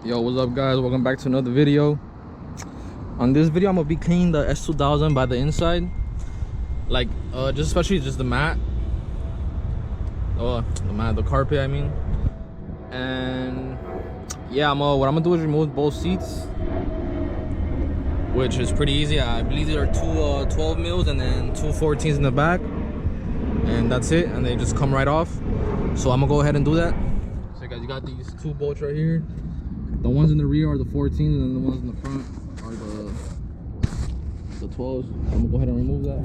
Yo, what's up guys, welcome back to another video. On this video I'm gonna be cleaning the S2000 by the inside, like just especially just the mat, the carpet I mean. And yeah, what I'm gonna do is remove both seats, which is pretty easy. I believe there are two 12 mils and then two 14s in the back, and that's it, and they just come right off. So I'm gonna go ahead and do that. So guys, you got these two bolts right here. The ones in the rear are the 14s, and then the ones in the front are the 12s. I'm gonna go ahead and remove that.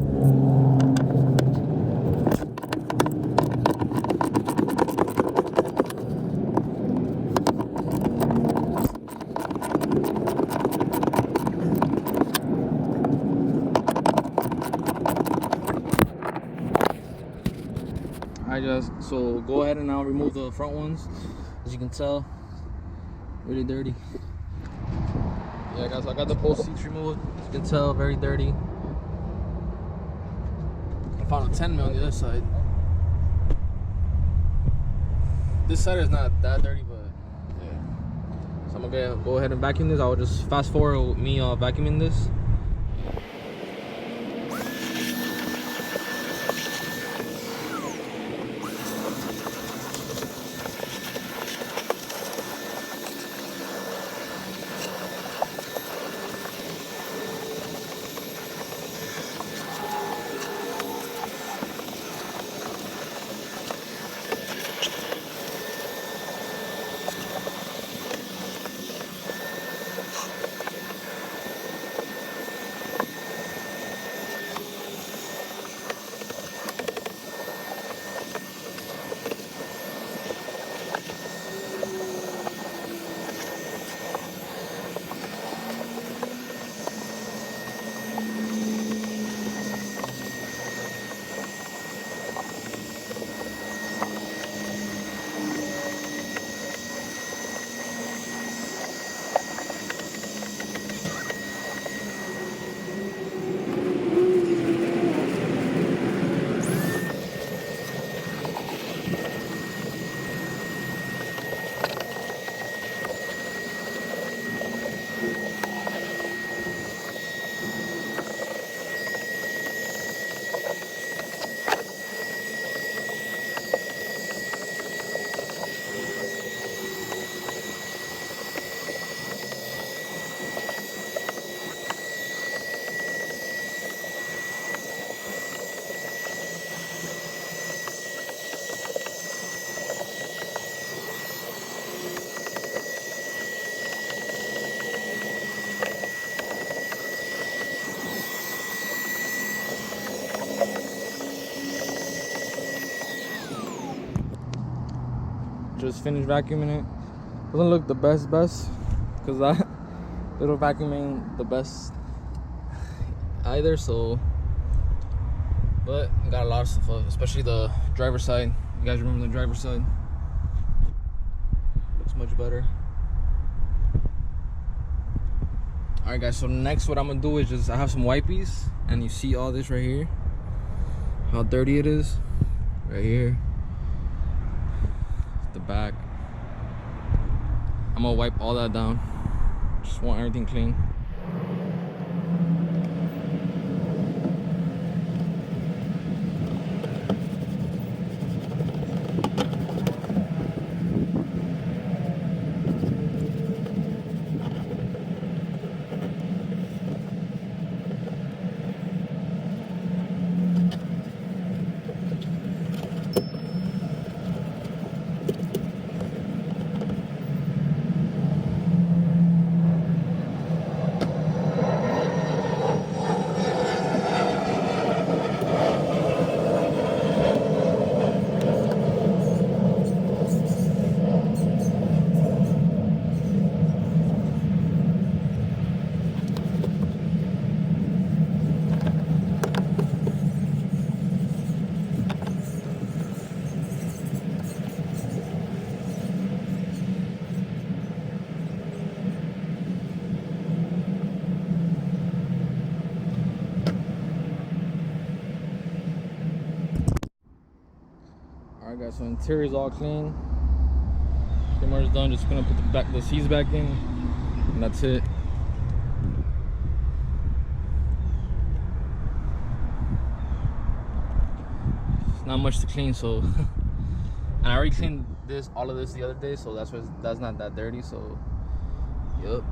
So go ahead and now remove the front ones. As you can tell, really dirty. Yeah guys, I got the both seats removed. As you can tell, very dirty. I found a 10 mil on the other side. This side is not that dirty, but yeah. So I'm gonna go ahead and vacuum this. I'll just fast forward me vacuuming this. Just finished vacuuming it. Doesn't look the best because that little vacuum ain't the best either, so but got a lot of stuff up, especially the driver's side. You guys remember the driver's side? Looks much better. Alright guys, so next what I'm gonna do is just, I have some wipies, and you see all this right here, how dirty it is right here, the back. I'm gonna wipe all that down. Just want everything clean. Alright guys, so interior is all clean. pretty much done. Just gonna put the seats back in, and that's it. It's not much to clean, so and I already cleaned all of this the other day, so that's not that dirty. So yep.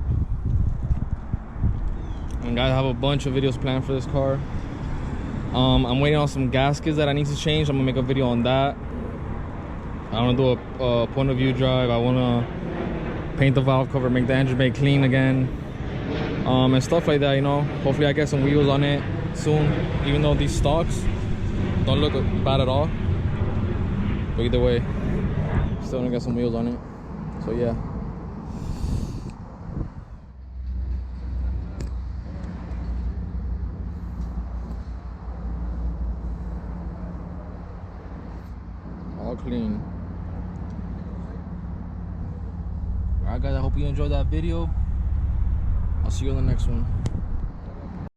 And guys, I have a bunch of videos planned for this car. I'm waiting on some gaskets that I need to change. I'm gonna make a video on that. I want to do a point of view drive. I want to paint the valve cover, make the engine bay clean again, and stuff like that, you know. Hopefully I get some wheels on it soon, even though these stocks don't look bad at all. But either way, still gonna get some wheels on it. So yeah. All clean. Alright guys, I hope you enjoyed that video. I'll see you in the next one.